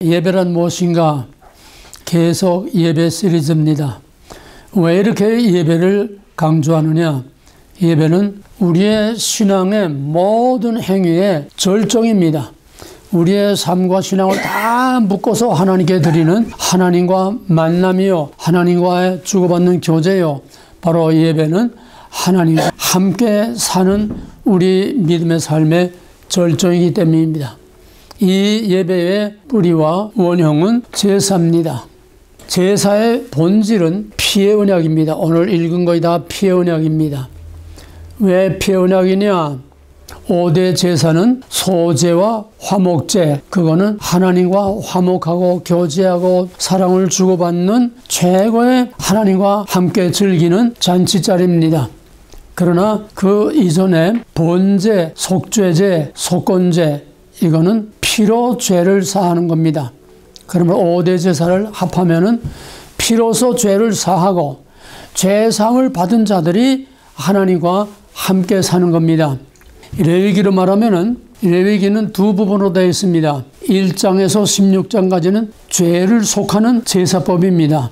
예배란 무엇인가? 계속 예배 시리즈입니다. 왜 이렇게 예배를 강조하느냐? 예배는 우리의 신앙의 모든 행위의 절정입니다. 우리의 삶과 신앙을 다 묶어서 하나님께 드리는 하나님과 만남이요, 하나님과의 주고받는 교제요, 바로 예배는 하나님과 함께 사는 우리 믿음의 삶의 절정이기 때문입니다. 이 예배의 뿌리와 원형은 제사입니다. 제사의 본질은 피의 언약입니다. 오늘 읽은 거의 다 피의 언약입니다. 왜 피의 언약이냐? 5대 제사는 소제와 화목제, 그거는 하나님과 화목하고 교제하고 사랑을 주고받는 최고의 하나님과 함께 즐기는 잔치자리입니다. 그러나 그 이전에 본제, 속죄제, 속건제, 이거는 피로 죄를 사하는 겁니다. 그러면 5대 제사를 합하면은 피로서 죄를 사하고 죄사함을 받은 자들이 하나님과 함께 사는 겁니다. 레위기로 말하면은 레위기는 두 부분으로 되어 있습니다. 1장에서 16장까지는 죄를 속하는 제사법입니다.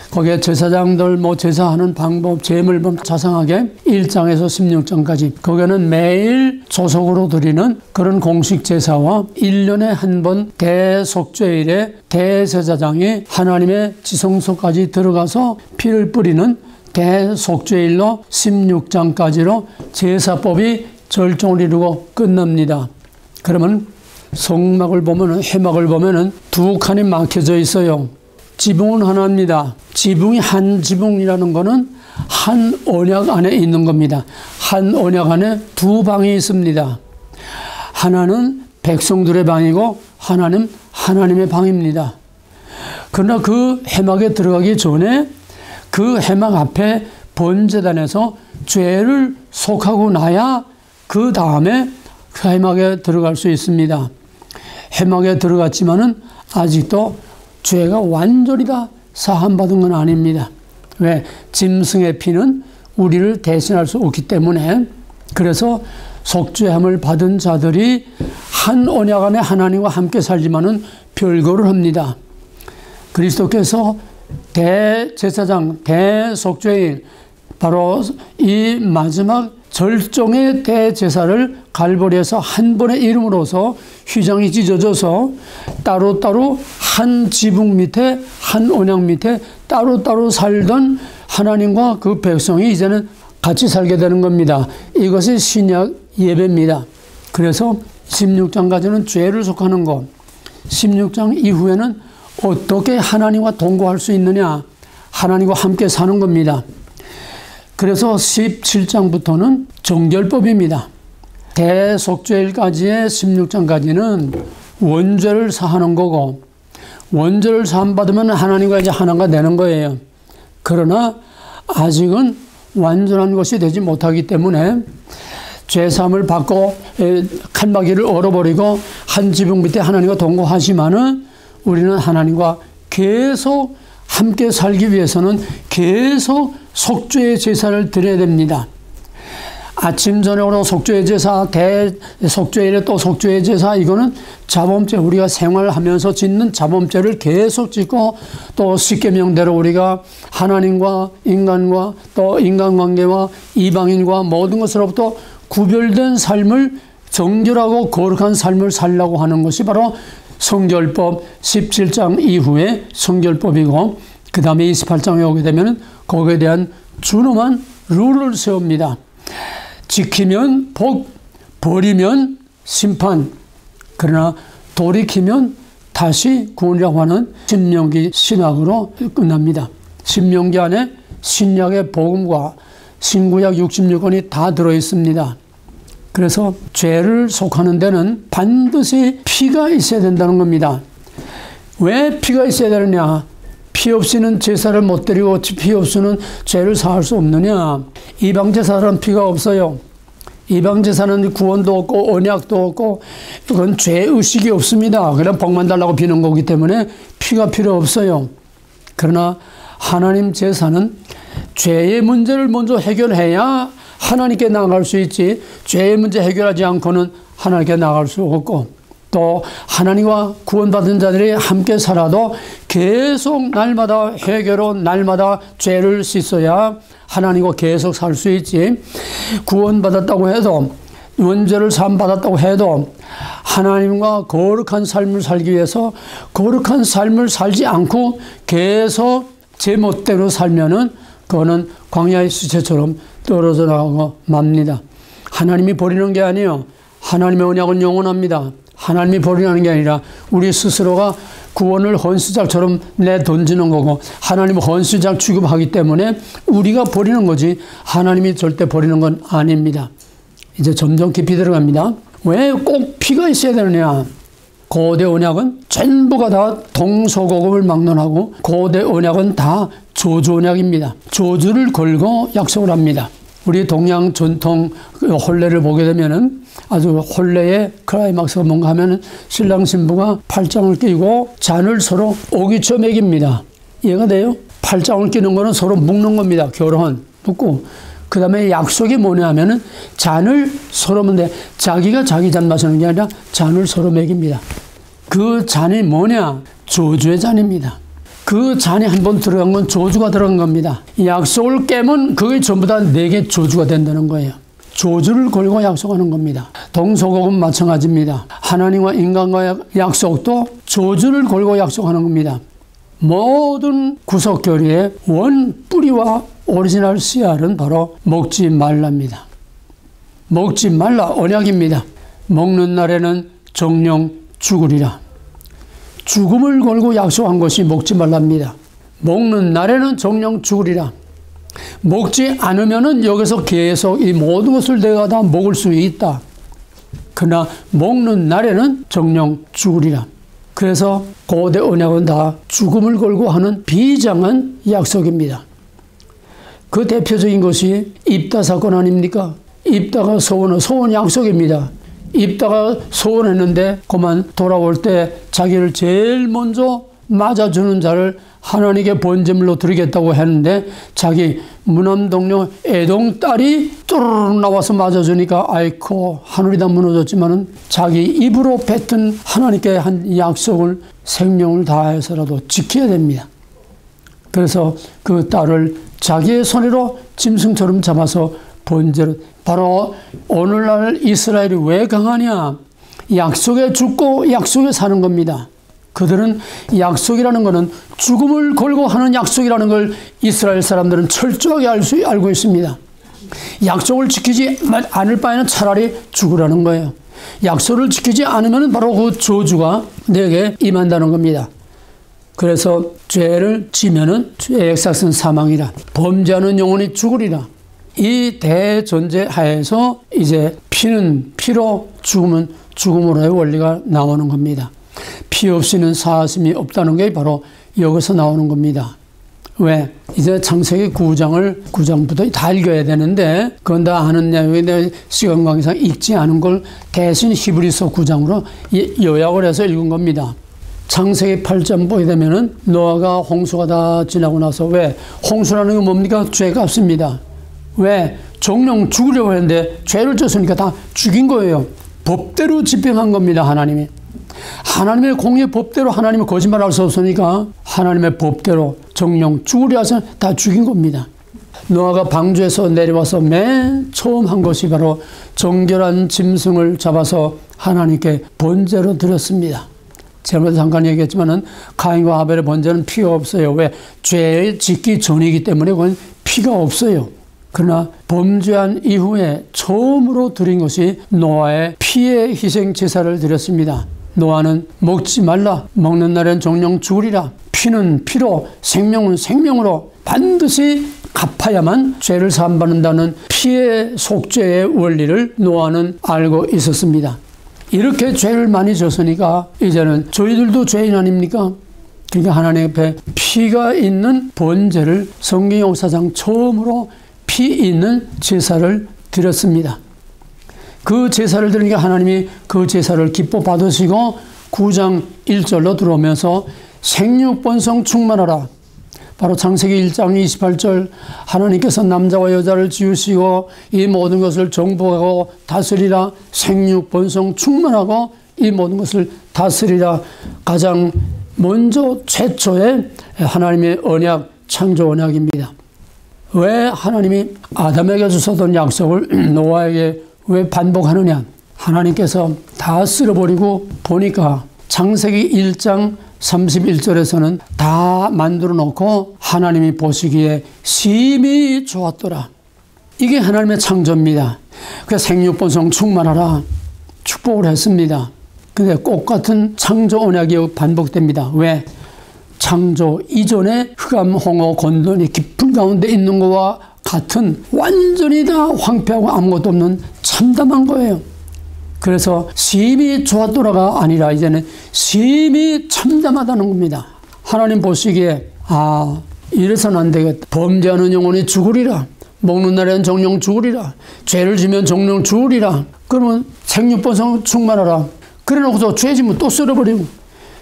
거기에 제사장들 제사하는 방법, 제물법 자상하게 1장에서 16장까지 거기에는 매일 조속으로 드리는 그런 공식 제사와 1년에 한 번 대속죄일에 대제사장이 하나님의 지성소까지 들어가서 피를 뿌리는 대속죄일로 16장까지로 제사법이 절정을 이루고 끝납니다. 그러면 성막을 보면은, 회막을 보면은 두 칸이 막혀져 있어요. 지붕은 하나입니다. 지붕이 한 지붕이라는 것은 한 언약 안에 있는 겁니다. 한 언약 안에 두 방이 있습니다. 하나는 백성들의 방이고 하나는 하나님의 방입니다. 그러나 그 회막에 들어가기 전에 그 회막 앞에 번제단에서 죄를 속하고 나야 그 다음에 그 회막에 들어갈 수 있습니다. 회막에 들어갔지만은 아직도 죄가 완전히 다 사함받은 건 아닙니다. 왜? 짐승의 피는 우리를 대신할 수 없기 때문에, 그래서 속죄함을 받은 자들이 한 언약 안에 하나님과 함께 살지만은 별거를 합니다. 그리스도께서 대제사장, 대속죄일, 바로 이 마지막 절정의 대제사를 갈보리에서 한 번의 이름으로서 휘장이 찢어져서 따로따로 한 지붕 밑에, 한 언약 밑에 따로따로 살던 하나님과 그 백성이 이제는 같이 살게 되는 겁니다. 이것이 신약 예배입니다. 그래서 16장까지는 죄를 속하는 것, 16장 이후에는 어떻게 하나님과 동거할 수 있느냐, 하나님과 함께 사는 겁니다. 그래서 17장부터는 정결법입니다. 대속죄일까지의 16장까지는 원죄를 사하는 거고, 원죄를 사함받으면 하나님과 이제 하나가 되는 거예요. 그러나 아직은 완전한 것이 되지 못하기 때문에 죄사함을 받고 칸막이를 얼어버리고 한 지붕 밑에 하나님과 동거하지만은 우리는 하나님과 계속 함께 살기 위해서는 계속 속죄의 제사를 드려야 됩니다. 아침 저녁으로 속죄의 제사, 대속죄일에 또 속죄의 제사, 이거는 자범죄, 우리가 생활하면서 짓는 자범죄를 계속 짓고, 또 십계명대로 우리가 하나님과 인간과 또 인간관계와 이방인과 모든 것으로부터 구별된 삶을, 정결하고 거룩한 삶을 살려고 하는 것이 바로 성결법 17장 이후에 성결법이고, 그 다음에 28장에 오게 되면 거기에 대한 준엄한 룰을 세웁니다. 지키면 복, 버리면 심판, 그러나 돌이키면 다시 구원이라고 하는 신명기 신학으로 끝납니다. 신명기 안에 신약의 복음과 신구약 66권이 다 들어있습니다. 그래서 죄를 속하는 데는 반드시 피가 있어야 된다는 겁니다. 왜 피가 있어야 되느냐? 피 없이는 제사를 못 드리고 피 없이는 죄를 사할 수 없느냐? 이방 제사는 피가 없어요. 이방 제사는 구원도 없고 언약도 없고 그건 죄의식이 없습니다. 그냥 복만 달라고 비는 거기 때문에 피가 필요 없어요. 그러나 하나님 제사는 죄의 문제를 먼저 해결해야 하나님께 나아갈 수 있지, 죄의 문제 해결하지 않고는 하나님께 나아갈 수 없고, 또 또 하나님과 구원받은 자들이 함께 살아도 계속 날마다 회개로 날마다 죄를 씻어야 하나님과 계속 살 수 있지. 구원받았다고 해도 원죄를 사함받았다고 해도 하나님과 거룩한 삶을 살기 위해서 거룩한 삶을 살지 않고 계속 제 멋대로 살면은 그거는 광야의 수채처럼 떨어져 나가고 맙니다. 하나님이 버리는 게 아니에요. 하나님의 언약은 영원합니다. 하나님이 버리는 게 아니라 우리 스스로가 구원을 헌수작처럼 내던지는 거고 하나님은 헌수작 취급하기 때문에 우리가 버리는 거지 하나님이 절대 버리는 건 아닙니다. 이제 점점 깊이 들어갑니다. 왜 꼭 피가 있어야 되느냐? 고대 언약은 전부가 다 동서고금을 막론하고 고대 언약은 다 조주 언약입니다. 조주를 걸고 약속을 합니다. 우리 동양 전통 혼례를 보게 되면은 아주 혼례의 클라이막스가 뭔가 하면은 신랑 신부가 팔짱을 끼고 잔을 서로 오기쳐 먹입니다. 이해가 돼요? 팔짱을 끼는 거는 서로 묶는 겁니다. 결혼 묶고 그 다음에 약속이 뭐냐 하면은 잔을 서로 먹는데 자기가 자기 잔 마시는 게 아니라 잔을 서로 먹입니다. 그 잔이 뭐냐? 조주의 잔입니다. 그 잔에 한번 들어간 건 조주가 들어간 겁니다. 약속을 깨면 그게 전부 다 내게 조주가 된다는 거예요. 조주를 걸고 약속하는 겁니다. 동서고금 마찬가지입니다. 하나님과 인간과의 약속도 조주를 걸고 약속하는 겁니다. 모든 구속교리의 원 뿌리와 오리지널 씨알은 바로 먹지 말라입니다. 먹지 말라 언약입니다. 먹는 날에는 정령 죽으리라. 죽음을 걸고 약속한 것이 먹지 말랍니다. 먹는 날에는 정령 죽으리라. 먹지 않으면은 여기서 계속 이 모든 것을 내가 다 먹을 수 있다. 그러나 먹는 날에는 정령 죽으리라. 그래서 고대 언약은 다 죽음을 걸고 하는 비장한 약속입니다. 그 대표적인 것이 입다 사건 아닙니까? 입다가 소원 약속입니다. 입다가 소원했는데 그만 돌아올 때 자기를 제일 먼저 맞아주는 자를 하나님께 번제물로 드리겠다고 했는데 자기 무남동료 애동 딸이 뚜루룩 나와서 맞아주니까 아이고 하늘이 다 무너졌지만은 자기 입으로 뱉은 하나님께 한 약속을 생명을 다해서라도 지켜야 됩니다. 그래서 그 딸을 자기의 손으로 짐승처럼 잡아서 번제로 바로 오늘날 이스라엘이 왜 강하냐? 약속에 죽고 약속에 사는 겁니다. 그들은 약속이라는 것은 죽음을 걸고 하는 약속이라는 걸 이스라엘 사람들은 철저하게 알고 있습니다. 약속을 지키지 않을 바에는 차라리 죽으라는 거예요. 약속을 지키지 않으면 바로 그 저주가 내게 임한다는 겁니다. 그래서 죄를 지면은 죄의 액삭은 사망이라 범죄하는 영혼이 죽으리라. 이 대전제 하에서 이제 피는 피로 죽으면 죽음으로의 원리가 나오는 겁니다. 피 없이는 사하심이 없다는 게 바로 여기서 나오는 겁니다. 왜? 이제 창세기 9장부터 다 읽어야 되는데 그건 다 아는 내용인데 시간 관계상 읽지 않은 걸 대신 히브리서 9장으로 요약을 해서 읽은 겁니다. 창세기 8장 보게 되면은 노아가 홍수가 다 지나고 나서 왜? 홍수라는 게 뭡니까? 죄값입니다. 왜? 정령 죽으려고 했는데 죄를 졌으니까 다 죽인 거예요. 법대로 집행한 겁니다. 하나님이. 하나님의 공의 법대로 하나님이 거짓말할 수 없으니까 하나님의 법대로 정령 죽으려 해서 다 죽인 겁니다. 노아가 방주에서 내려와서 맨 처음 한 것이 바로 정결한 짐승을 잡아서 하나님께 번제로 드렸습니다. 제가 잠깐 얘기했지만은 가인과 아벨의 번제는 피가 없어요. 왜? 죄 짓기 전이기 때문에 그건 피가 없어요. 그러나 범죄한 이후에 처음으로 드린 것이 노아의 피의 희생 제사를 드렸습니다. 노아는 먹지 말라. 먹는 날엔 정령 죽으리라. 피는 피로, 생명은 생명으로 반드시 갚아야만 죄를 사함받는다는 피의 속죄의 원리를 노아는 알고 있었습니다. 이렇게 죄를 많이 졌으니까 이제는 저희들도 죄인 아닙니까? 그러니까 하나님 앞에 피가 있는 번제를 성경 역사상 처음으로 피 있는 제사를 드렸습니다. 그 제사를 드리니까 하나님이 그 제사를 기뻐 받으시고 9장 1절로 들어오면서 생육번성 충만하라. 바로 창세기 1장 28절 하나님께서 남자와 여자를 지으시고 이 모든 것을 정복하고 다스리라. 생육번성 충만하고 이 모든 것을 다스리라. 가장 먼저 최초의 하나님의 언약, 창조 언약입니다. 왜 하나님이 아담에게 주셨던 약속을 노아에게 왜 반복하느냐? 하나님께서 다 쓸어버리고 보니까 창세기 1장 31절에서는 다 만들어 놓고 하나님이 보시기에 심히 좋았더라. 이게 하나님의 창조입니다. 그래서 생육번성 충만하라 축복을 했습니다. 근데 똑같은 창조 언약이 반복됩니다. 왜? 창조 이전에 흑암, 홍어,混沌이 깊은 가운데 있는 것과 같은 완전히 다 황폐하고 아무것도 없는 참담한 거예요. 그래서 심히 좋았더라가 아니라 이제는 심히 참담하다는 겁니다. 하나님 보시기에 이래서는 안 되겠다. 범죄하는 영혼이 죽으리라. 먹는 날에는 정령 죽으리라. 죄를 지면 정령 죽으리라. 그러면 생육번성 충만하라. 그래 놓고서 죄 지면 또 썰어버리고,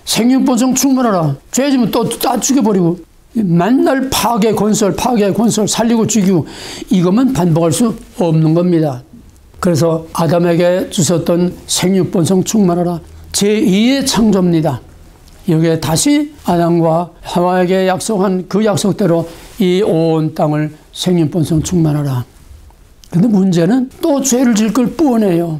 생육번성 충만하라. 죄 지면 또 다 죽여버리고, 맨날 파괴 건설 살리고 죽이고, 이것만 반복할 수 없는 겁니다. 그래서 아담에게 주셨던 생육번성 충만하라 제2의 창조입니다. 여기에 다시 아담과 하와에게 약속한 그 약속대로 이 온 땅을 생육번성 충만하라. 그런데 문제는 또 죄를 질 걸 뻔해요.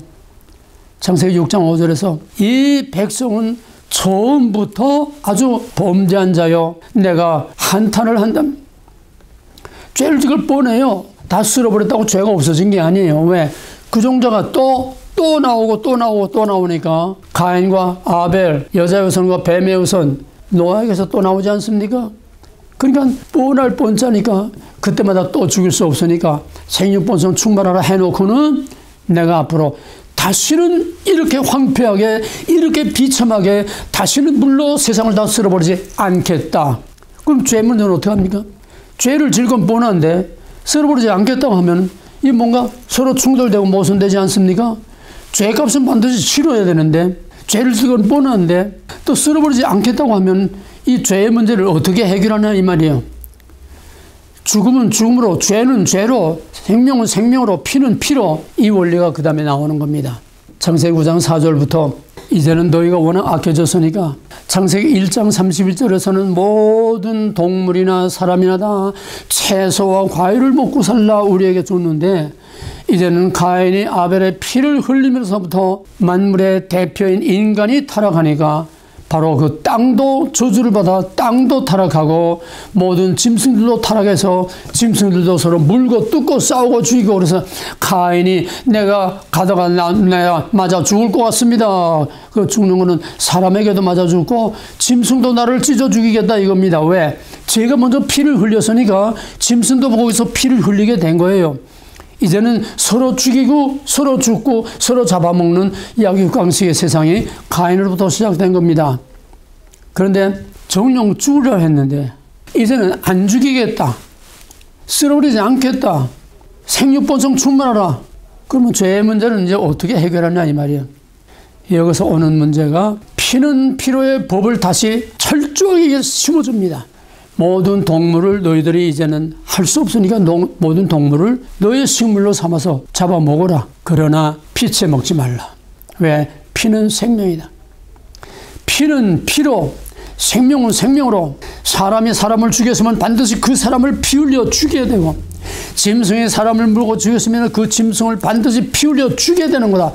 창세기 6장 5절에서 이 백성은 처음부터 아주 범죄한 자요, 내가 한탄을 한다. 죄를 질 걸 뻔해요. 다 쓸어버렸다고 죄가 없어진 게 아니에요. 왜? 그 종자가 또 나오니까 가인과 아벨, 여자의 우선과 뱀의 우선, 노아에게서 또 나오지 않습니까? 그러니까 뻔할 뻔짜니까 그때마다 또 죽일 수 없으니까 생육번성 충만하라 해놓고는 내가 앞으로 다시는 이렇게 황폐하게, 이렇게 비참하게 다시는 물로 세상을 다 쓸어버리지 않겠다. 그럼 죄 문제는 어떻게 합니까? 죄를 질 건 뻔한데 쓸어버리지 않겠다고 하면 이 뭔가 서로 충돌되고 모순되지 않습니까? 죄값은 반드시 치러야 되는데, 죄를 질 건 뻔한데 또 쓸어버리지 않겠다고 하면 이 죄의 문제를 어떻게 해결하냐 이 말이에요. 죽음은 죽음으로, 죄는 죄로, 생명은 생명으로, 피는 피로, 이 원리가 그 다음에 나오는 겁니다. 창세기 9장 4절부터 이제는 너희가 워낙 아껴졌으니까 창세기 1장 31절에서는 모든 동물이나 사람이나 다 채소와 과일을 먹고 살라 우리에게 줬는데, 이제는 가인이 아벨의 피를 흘리면서부터 만물의 대표인 인간이 타락하니까 바로 그 땅도 저주를 받아 땅도 타락하고 모든 짐승들도 타락해서 짐승들도 서로 물고 뜯고 싸우고 죽이고, 그래서 가인이 내가 가다가 내가 맞아 죽을 것 같습니다. 그 죽는 거는 사람에게도 맞아 죽고 짐승도 나를 찢어 죽이겠다 이겁니다. 왜? 제가 먼저 피를 흘렸으니까 짐승도 거기서 피를 흘리게 된 거예요. 이제는 서로 죽이고 서로 죽고 서로 잡아먹는 약육강식의 세상이 가인으로부터 시작된 겁니다. 그런데 정령 죽으려 했는데 이제는 안 죽이겠다, 쓸어버리지 않겠다, 생육번성 충만하라. 그러면 죄의 문제는 이제 어떻게 해결하냐 이 말이에요. 여기서 오는 문제가 피는 피로의 법을 다시 철저하게 심어줍니다. 모든 동물을 너희들이 이제는 할 수 없으니까 모든 동물을 너의 식물로 삼아서 잡아먹어라. 그러나 피채 먹지 말라. 왜? 피는 생명이다. 피는 피로, 생명은 생명으로. 사람이 사람을 죽였으면 반드시 그 사람을 피 흘려 죽여야 되고, 짐승이 사람을 물고 죽였으면 그 짐승을 반드시 피 흘려 죽여야 되는 거다.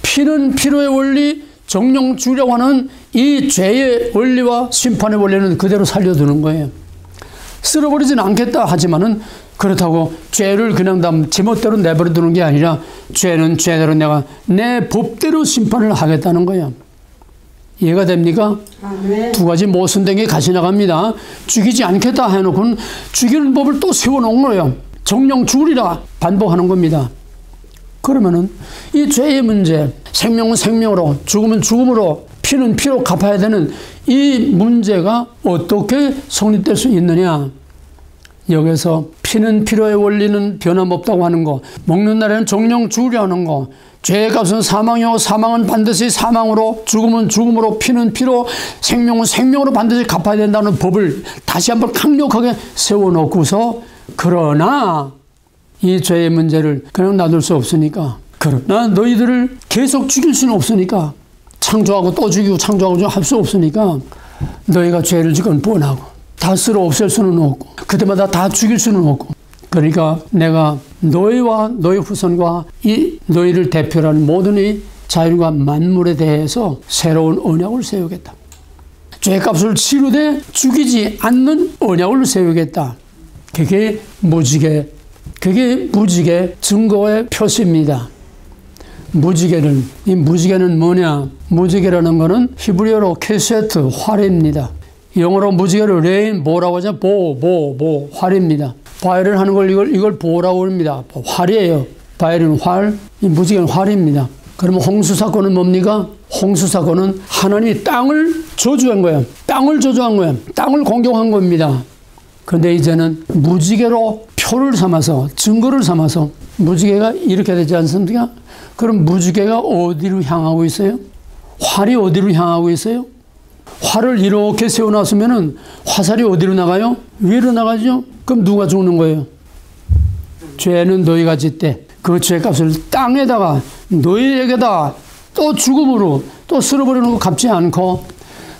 피는 피로의 원리, 정령 죽이려고 하는 이 죄의 원리와 심판의 원리는 그대로 살려두는 거예요. 쓸어버리지는 않겠다 하지만은 그렇다고 죄를 그냥 제멋대로 내버려두는 게 아니라 죄는 죄대로 내가 내 법대로 심판을 하겠다는 거예요. 이해가 됩니까? 네. 두 가지 모순된 게 같이 나갑니다. 죽이지 않겠다 해놓고는 죽이는 법을 또 세워놓은 거예요. 정령 죽으리라 반복하는 겁니다. 그러면은 이 죄의 문제, 생명은 생명으로, 죽음은 죽음으로, 피는 피로 갚아야 되는 이 문제가 어떻게 성립될 수 있느냐. 여기서 피는 피로의 원리는 변함없다고 하는 거, 먹는 날에는 정령 죽으려 하는 거, 죄의 값은 사망이요 사망은 반드시 사망으로, 죽음은 죽음으로, 피는 피로, 생명은 생명으로 반드시 갚아야 된다는 법을 다시 한번 강력하게 세워놓고서, 그러나 이 죄의 문제를 그냥 놔둘 수 없으니까, 그러나 너희들을 계속 죽일 수는 없으니까 창조하고 또 죽이고 창조하고 할 수 없으니까 너희가 죄를 지건 뻔하고 다 쓸어 없앨 수는 없고 그때마다 다 죽일 수는 없고 그러니까 내가 너희와 너희 후손과 이 너희를 대표로 하는 모든 이 자연과 만물에 대해서 새로운 언약을 세우겠다. 죄값을 치르되 죽이지 않는 언약을 세우겠다. 그게 무지개 증거의 표시입니다. 이 무지개는 뭐냐? 무지개라는 거는 히브리어로 케세트, 활입니다. 영어로 무지개를 레인, 뭐라고 하죠? 활입니다. 바이올린 하는 걸 이걸 보라고 합니다. 활이에요. 바이올린 활, 이 무지개는 활입니다. 그러면 홍수 사건은 뭡니까? 홍수 사건은 하나님이 땅을 저주한 거예요. 땅을 저주한 거예요. 땅을 공격한 겁니다. 근데 이제는 무지개로 표를 삼아서, 증거를 삼아서 무지개가 이렇게 되지 않습니까? 그럼 무지개가 어디로 향하고 있어요? 활이 어디로 향하고 있어요? 활을 이렇게 세워놨으면은 화살이 어디로 나가요? 위로 나가죠? 그럼 누가 죽는 거예요? 죄는 너희가 짓되 그 죄값을 땅에다가 너희에게다 또 죽음으로 또 쓸어버리는 거 갚지 않고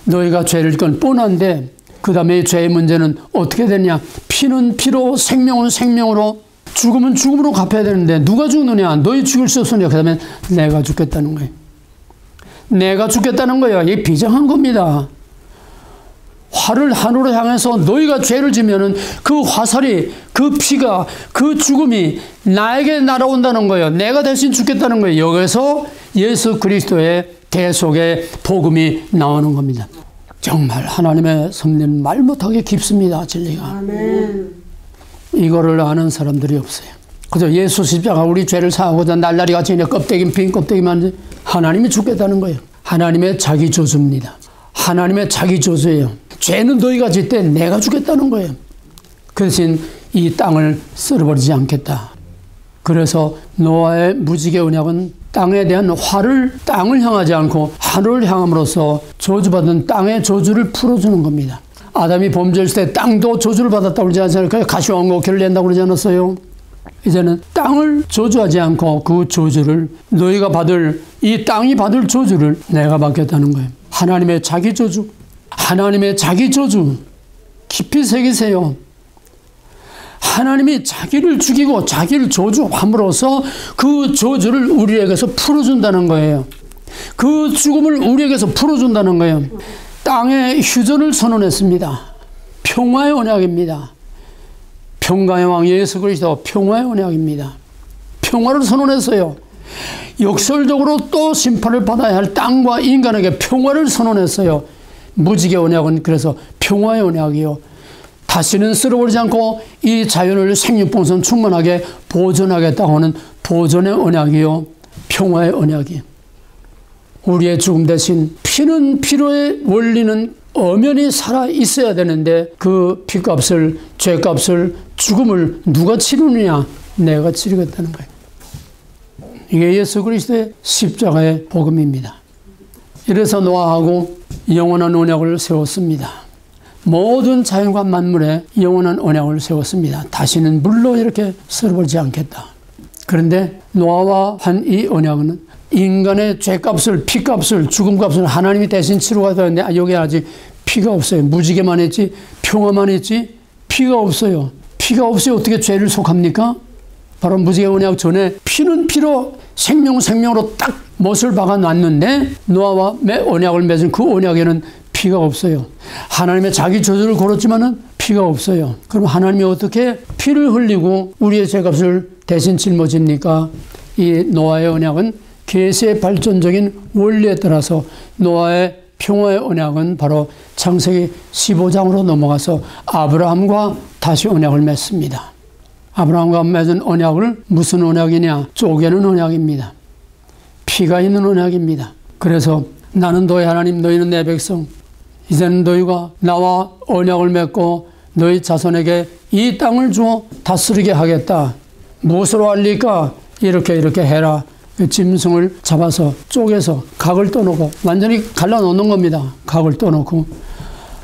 너희가 죄를 짓건 뻔한데 그 다음에 죄의 문제는 어떻게 되냐? 피는 피로 생명은 생명으로 죽음은 죽음으로 갚아야 되는데 누가 죽느냐? 너희 죽일 수 없으냐? 그 다음에 내가 죽겠다는 거예요. 내가 죽겠다는 거예요. 이게 비정한 겁니다. 활을 하늘로 향해서 너희가 죄를 지면은 그 화살이, 그 피가, 그 죽음이 나에게 날아온다는 거예요. 내가 대신 죽겠다는 거예요. 여기서 예수 그리스도의 계속의 복음이 나오는 겁니다. 정말 하나님의 섭리는 말 못하게 깊습니다. 진리가. 아멘. 이거를 아는 사람들이 없어요. 그저 예수 십자가 우리 죄를 사하고자 날라리 같이 그냥 빈 껍데기만 하나님이 죽겠다는 거예요. 하나님의 자기 조주입니다. 하나님의 자기 조주예요. 죄는 너희가 짓되 내가 죽겠다는 거예요. 그 대신 이 땅을 쓸어버리지 않겠다. 그래서 노아의 무지개 언약은 땅에 대한 화를 땅을 향하지 않고 하늘을 향함으로써 저주받은 땅의 저주를 풀어주는 겁니다. 아담이 범죄했을 때 땅도 저주를 받았다고 그러지 않았어요? 가시와 엉겅퀴를 낸다고 그러지 않았어요? 이제는 땅을 저주하지 않고 그 저주를 너희가 받을 이 땅이 받을 저주를 내가 받겠다는 거예요. 하나님의 자기 저주, 하나님의 자기 저주 깊이 새기세요. 하나님이 자기를 죽이고 자기를 저주함으로써 그 저주를 우리에게서 풀어준다는 거예요. 그 죽음을 우리에게서 풀어준다는 거예요. 땅에 휴전을 선언했습니다. 평화의 언약입니다. 평강의 왕 예수 그리스도 평화의 언약입니다. 평화를 선언했어요. 역설적으로 또 심판을 받아야 할 땅과 인간에게 평화를 선언했어요. 무지개 언약은 그래서 평화의 언약이요. 다시는 쓸어버리지 않고 이 자연을 생육봉선 충만하게 보존하겠다고 하는 보존의 언약이요. 평화의 언약이요. 우리의 죽음 대신 피는 피로의 원리는 엄연히 살아 있어야 되는데 그 피값을, 죄값을, 죽음을 누가 치르느냐? 내가 치르겠다는 거예요. 이게 예수 그리스도의 십자가의 복음입니다. 이래서 노아하고 영원한 언약을 세웠습니다. 모든 자연과 만물에 영원한 언약을 세웠습니다. 다시는 물로 이렇게 쓸어버리지 않겠다. 그런데 노아와 한 이 언약은 인간의 죄값을, 피값을, 죽음값을 하나님이 대신 치루가 되었는데 여기 아직 피가 없어요. 무지개만 했지, 평화만 했지, 피가 없어요. 피가 없어요. 어떻게 죄를 속합니까? 바로 무지개 언약 전에 피는 피로 생명으로 딱 못을 박아놨는데 노아와 언약을 맺은 그 언약에는 피가 없어요. 하나님의 자기 저주를 걸었지만은 피가 없어요. 그럼 하나님이 어떻게 피를 흘리고 우리의 죄값을 대신 짊어집니까? 이 노아의 언약은 계시의 발전적인 원리에 따라서 노아의 평화의 언약은 바로 창세기 15장으로 넘어가서 아브라함과 다시 언약을 맺습니다. 아브라함과 맺은 언약을 무슨 언약이냐? 쪼개는 언약입니다. 피가 있는 언약입니다. 그래서 나는 너희 하나님, 너희는 내 백성. 이제는 너희가 나와 언약을 맺고 너희 자손에게 이 땅을 주어 다스리게 하겠다. 무엇으로 알릴까? 이렇게 해라. 짐승을 잡아서 쪼개서 각을 떠놓고 완전히 갈라놓는 겁니다. 각을 떠놓고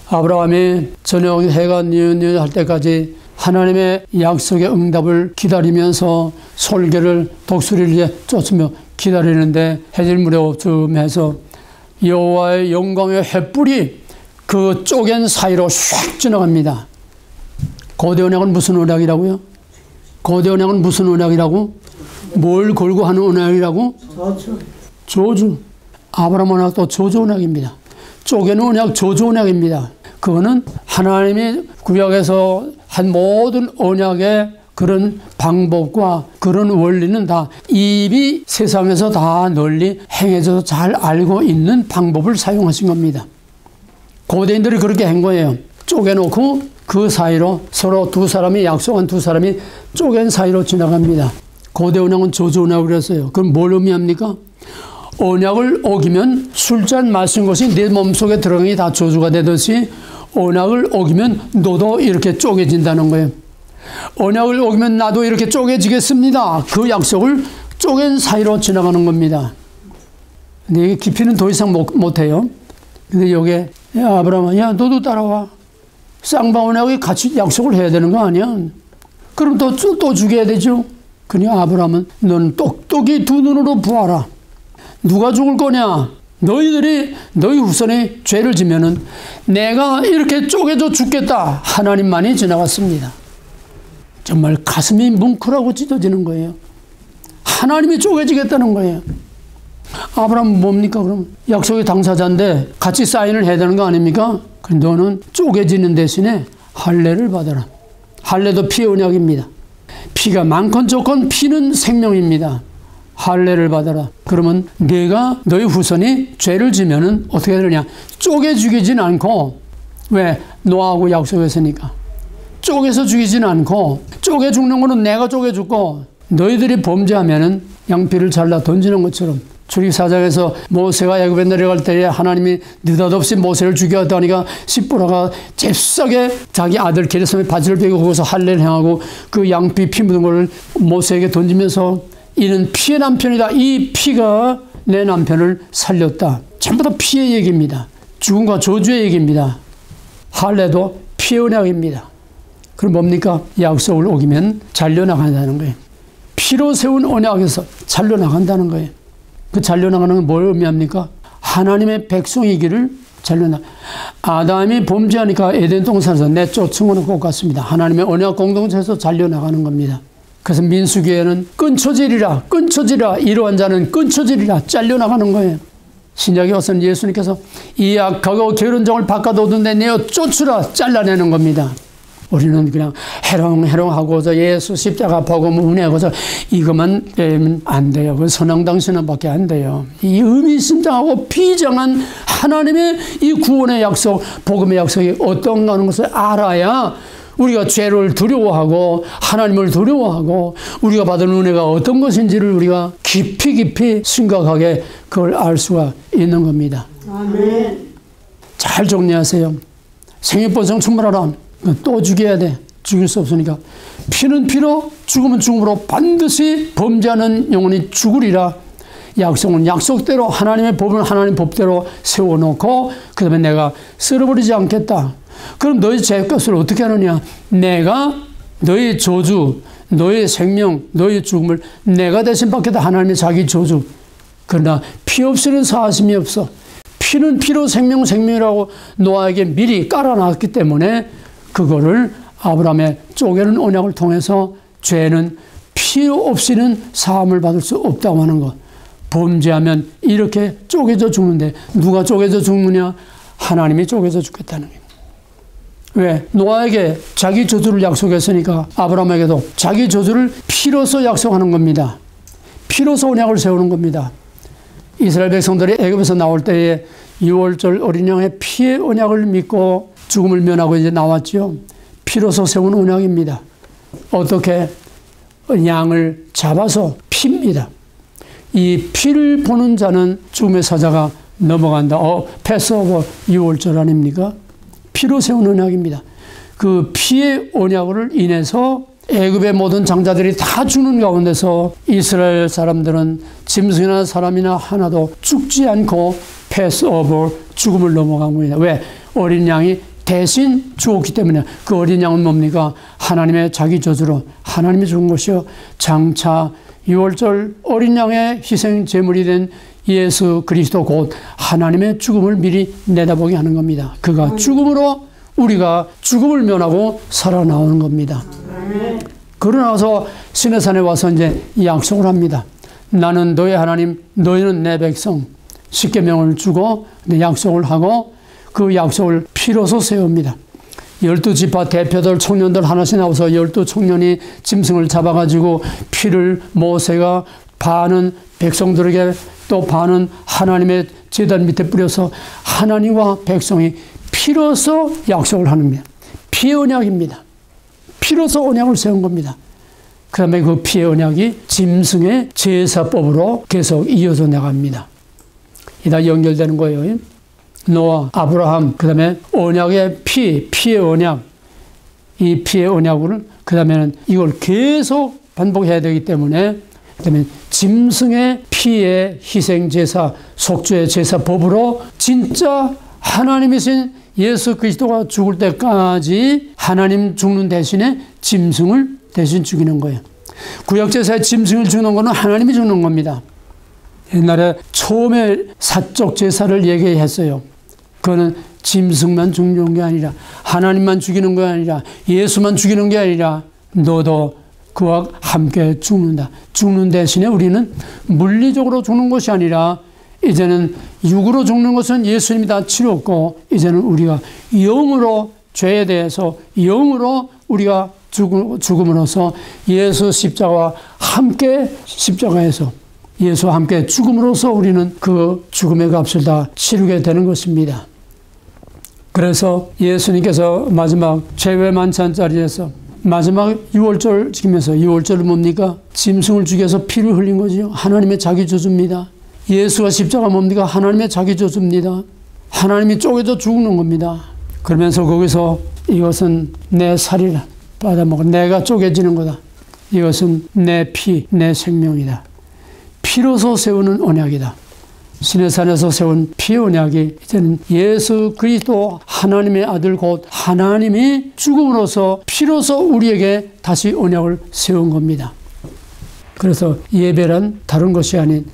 아브라함이 저녁 해가 뉘엿뉘엿 할 때까지 하나님의 약속의 응답을 기다리면서 솔개를 독수리를 쫓으며 기다리는데 해질무렵쯤 해서 여호와의 영광의 횃불이 그 쪼갠 사이로 샥 지나갑니다. 고대 언약은 무슨 언약이라고요? 고대 언약은 무슨 언약이라고? 뭘 걸고 하는 언약이라고? 저주. 아브라함 언약도 저주 언약입니다. 쪼개는 언약, 저주 언약입니다. 그거는 하나님이 구약에서 한 모든 언약의 그런 방법과 그런 원리는 다 이미 세상에서 다 널리 행해져서 잘 알고 있는 방법을 사용하신 겁니다. 고대인들이 그렇게 한 거예요. 쪼개놓고 그 사이로 서로 두 사람이 약속한 두 사람이 쪼갠 사이로 지나갑니다. 고대 언약은 저주 언약을 했어요. 그럼 뭘 의미합니까? 언약을 어기면 술잔 마신 것이 내 몸속에 들어가니 다 저주가 되듯이 언약을 어기면 너도 이렇게 쪼개진다는 거예요. 언약을 어기면 나도 이렇게 쪼개지겠습니다. 그 약속을 쪼갠 사이로 지나가는 겁니다. 근데 이게 깊이는 더 이상 못해요. 근데 여기에 야 아브라함아, 야 너도 따라와. 쌍방 언약이 같이 약속을 해야 되는 거 아니야? 그럼 또 죽여야 되죠. 그러니 아브라함은 너는 똑똑히 두 눈으로 보아라. 누가 죽을 거냐? 너희 후손이 죄를 지면은 내가 이렇게 쪼개져 죽겠다. 하나님만이 지나갔습니다. 정말 가슴이 뭉클하고 찢어지는 거예요. 하나님이 쪼개지겠다는 거예요. 아브라함은 뭡니까 그럼? 약속의 당사자인데 같이 사인을 해야 되는 거 아닙니까? 너는 쪼개지는 대신에 할례를 받아라. 할례도 피의 언약입니다. 피가 많건 적건 피는 생명입니다. 할례를 받아라. 그러면 내가 너희 후손이 죄를 지면은 어떻게 되느냐? 쪼개 죽이진 않고, 왜? 노아하고 약속했으니까. 쪼개서 죽이진 않고, 쪼개 죽는 거는 내가 쪼개 죽고, 너희들이 범죄하면은 양피를 잘라 던지는 것처럼. 출애굽사장에서 모세가 애굽에 내려갈 때에 하나님이 느닷없이 모세를 죽였다니까 시보라가 잽싸게 자기 아들 게르솜의 바지를 빼고 거기서 할례를 행하고 그 양피 피 묻은 걸 모세에게 던지면서 이는 피의 남편이다. 이 피가 내 남편을 살렸다. 전부 다 피의 얘기입니다. 죽음과 저주의 얘기입니다. 할례도 피의 언약입니다. 그럼 뭡니까? 약속을 어기면 잘려나간다는 거예요. 피로 세운 언약에서 잘려나간다는 거예요. 그 잘려나가는 건 뭘 의미합니까? 하나님의 백성이기를 잘려나. 아담이 범죄하니까 에덴 동산에서 내쫓은 거는 것 같습니다. 하나님의 언약 공동체에서 잘려나가는 겁니다. 그래서 민수기에는 끊쳐지리라, 끊쳐지리라, 이러한 자는 끊쳐지리라, 잘려나가는 거예요. 신약에 와서는 예수님께서 이 악하고 게으른종을 바꿔두던데 내어 쫓으라, 잘라내는 겁니다. 우리는 그냥 해롱해롱하고서 예수 십자가 복음 은혜하고서 이것만 빼면 안 돼요. 그 선왕당 신앙밖에 안 돼요. 이 의미심장하고 비장한 하나님의 이 구원의 약속, 복음의 약속이 어떤가 하는 것을 알아야 우리가 죄를 두려워하고 하나님을 두려워하고 우리가 받은 은혜가 어떤 것인지를 우리가 깊이 심각하게 그걸 알 수가 있는 겁니다. 아멘. 잘 정리하세요. 생육번성 충만하라. 또 죽여야 돼. 죽일 수 없으니까. 피는 피로, 죽음은 죽음으로 반드시 범죄하는 영혼이 죽으리라. 약속은 약속대로, 하나님의 법은 하나님 법대로 세워놓고 그 다음에 내가 쓸어버리지 않겠다. 그럼 너희 죄값을 어떻게 하느냐? 내가 너희 저주, 너희 생명, 너희 죽음을 내가 대신 받겠다. 하나님의 자기 저주. 그러나 피 없이는 사하심이 없어. 피는 피로 생명이라고 노아에게 미리 깔아놨기 때문에 그거를 아브라함의 쪼개는 언약을 통해서 죄는 피 없이는 사함을 받을 수 없다고 하는 것. 범죄하면 이렇게 쪼개져 죽는데 누가 쪼개져 죽느냐? 하나님이 쪼개져 죽겠다는 거예요. 왜? 노아에게 자기 저주를 약속했으니까 아브라함에게도 자기 저주를 피로서 약속하는 겁니다. 피로서 언약을 세우는 겁니다. 이스라엘 백성들이 애굽에서 나올 때에 6월절 어린 양의 피의 언약을 믿고 죽음을 면하고 이제 나왔죠. 피로서 세운 언약입니다. 어떻게? 양을 잡아서 핍니다. 이 피를 보는 자는 죽음의 사자가 넘어간다. 패스오버 6월절 아닙니까? 피로 세운 언약입니다. 그 피의 언약을 인해서 애굽의 모든 장자들이 다 죽는 가운데서 이스라엘 사람들은 짐승이나 사람이나 하나도 죽지 않고 패스오버 죽음을 넘어간 겁니다. 왜? 어린 양이 대신 죽었기 때문에. 그 어린 양은 뭡니까? 하나님의 자기 저주로 하나님이 죽은 것이요 장차 유월절 어린 양의 희생 제물이 된 예수 그리스도 곧 하나님의 죽음을 미리 내다보게 하는 겁니다. 그가 죽음으로 우리가 죽음을 면하고 살아나오는 겁니다. 그러나서 시내산에 와서 이제 약속을 합니다. 나는 너의 하나님, 너희는 내 백성. 십계명을 주고 약속을 하고 그 약속을 피로서 세웁니다. 12지파 대표들 청년들 하나씩 나와서 12청년이 짐승을 잡아가지고 피를 모세가 반은 백성들에게 또 반은 하나님의 제단 밑에 뿌려서 하나님과 백성이 피로서 약속을 합니다. 피의 언약입니다. 피로서 언약을 세운 겁니다. 그 다음에 그 피의 언약이 짐승의 제사법으로 계속 이어져 나갑니다. 이 다 연결되는 거예요. 노아, 아브라함, 그 다음에 언약의 피의 언약, 이 피의 언약을 그 다음에는 이걸 계속 반복해야 되기 때문에 그 다음에 짐승의 피의 희생제사, 속죄의 제사법으로 진짜 하나님이신 예수 그리스도가 죽을 때까지 하나님 죽는 대신에 짐승을 대신 죽이는 거예요. 구약제사에 짐승을 죽는 거는 하나님이 죽는 겁니다. 옛날에 처음에 사적 제사를 얘기했어요. 그거는 짐승만 죽는 게 아니라 하나님만 죽이는 게 아니라 예수만 죽이는 게 아니라 너도 그와 함께 죽는다. 죽는 대신에 우리는 물리적으로 죽는 것이 아니라 이제는 육으로 죽는 것은 예수님이 다 치렀고 이제는 우리가 영으로 죄에 대해서 영으로 우리가 죽음으로써 예수 십자가와 함께 십자가에서 예수와 함께 죽음으로써 우리는 그 죽음의 값을 다 치르게 되는 것입니다. 그래서 예수님께서 마지막 제회 만찬 자리에서 마지막 유월절 지키면서 유월절은 뭡니까? 짐승을 죽여서 피를 흘린 거지요. 하나님의 자기 저주입니다. 예수가 십자가 뭡니까? 하나님의 자기 저주입니다. 하나님이 쪼개져 죽는 겁니다. 그러면서 거기서 이것은 내 살이라 받아먹어 내가 쪼개지는 거다. 이것은 내 피, 내 생명이다. 피로서 세우는 언약이다. 시내산에서 세운 피의 언약이 이제는 예수 그리스도 하나님의 아들 곧 하나님이 죽음으로써 피로서 우리에게 다시 언약을 세운 겁니다. 그래서 예배란 다른 것이 아닌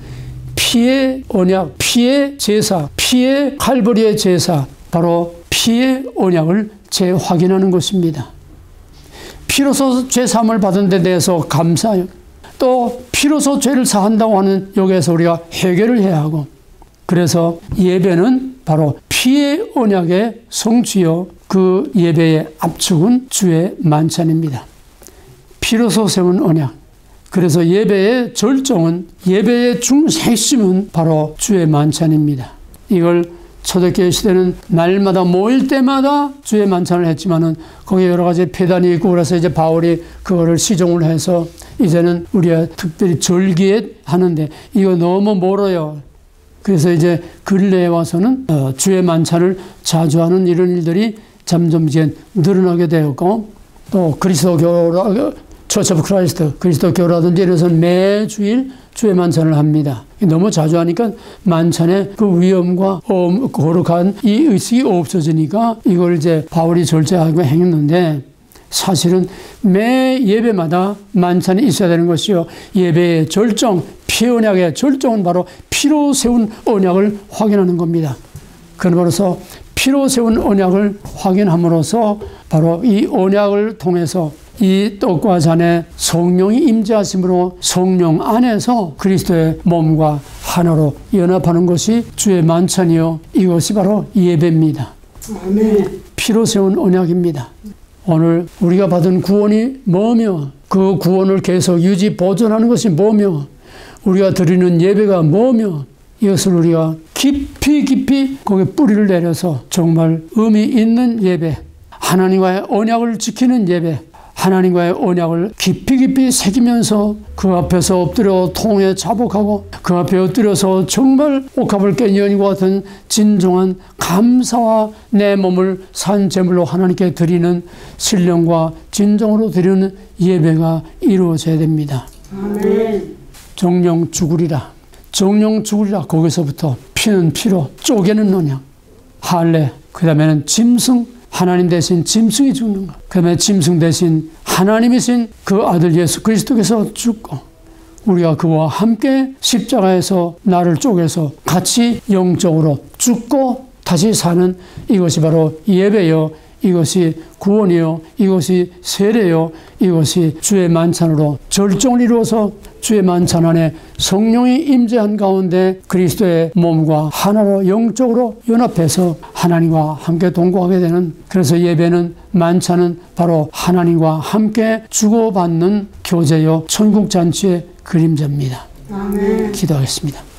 피의 언약, 피의 제사, 피의 칼보리의 제사, 바로 피의 언약을 재확인하는 것입니다. 피로서 죄사함을 받은 데 대해서 감사해요. 또 피로서 죄를 사한다고 하는 여기에서 우리가 해결을 해야 하고 그래서 예배는 바로 피의 언약의 성취요 그 예배의 압축은 주의 만찬입니다. 피로서 세운 언약. 그래서 예배의 절정은 예배의 핵심은 바로 주의 만찬입니다. 이걸 초대교회 시대는 날마다 모일 때마다 주의 만찬을 했지만은 거기에 여러 가지 폐단이 있고 그래서 이제 바울이 그거를 시종을 해서 이제는 우리가 특별히 절기에 하는데 이거 너무 멀어요. 그래서 이제 근래에 와서는 주의 만찬을 자주 하는 이런 일들이 점점 이제 늘어나게 되었고 또 그리스도교 처치 오브 크라이스트 그리스도교라든지 이래서 매주일 주의 만찬을 합니다. 너무 자주 하니까 만찬의 그 위험과 거룩한 이 의식이 없어지니까 이걸 이제 바울이 절제하고 했는데 사실은 매 예배마다 만찬이 있어야 되는 것이요. 예배의 절정, 피 언약의 절정은 바로 피로 세운 언약을 확인하는 겁니다. 그러므로서 피로 세운 언약을 확인함으로써 바로 이 언약을 통해서 이 떡과 잔에 성령이 임재하심으로 성령 안에서 그리스도의 몸과 하나로 연합하는 것이 주의 만찬이요. 이것이 바로 예배입니다. 아멘. 피로 세운 언약입니다. 오늘 우리가 받은 구원이 뭐며 그 구원을 계속 유지 보존하는 것이 뭐며 우리가 드리는 예배가 뭐며 이것을 우리가 깊이 거기에 뿌리를 내려서 정말 의미 있는 예배, 하나님과의 언약을 지키는 예배, 하나님과의 언약을 깊이 새기면서 그 앞에서 엎드려 통에 자복하고 그 앞에 엎드려서 정말 옥합을 깬 여인과 같은 진정한 감사와 내 몸을 산 제물로 하나님께 드리는 신령과 진정으로 드리는 예배가 이루어져야 됩니다. 아멘. 정령 죽으리라. 정령 죽으리라. 거기서부터 피는 피로 쪼개는 언약. 할례. 그 다음에는 짐승. 하나님 대신 짐승이 죽는 것. 그 다음에 짐승 대신 하나님이신 그 아들 예수 그리스도께서 죽고 우리가 그와 함께 십자가에서 나를 쪼개서 같이 영적으로 죽고 다시 사는 이것이 바로 예배요, 이것이 구원이요, 이것이 세례요, 이것이 주의 만찬으로 절정을 이루어서 주의 만찬 안에 성령이 임재한 가운데 그리스도의 몸과 하나로 영적으로 연합해서 하나님과 함께 동거하게 되는, 그래서 예배는, 만찬은 바로 하나님과 함께 주고받는 교제요 천국잔치의 그림자입니다. 아멘. 기도하겠습니다.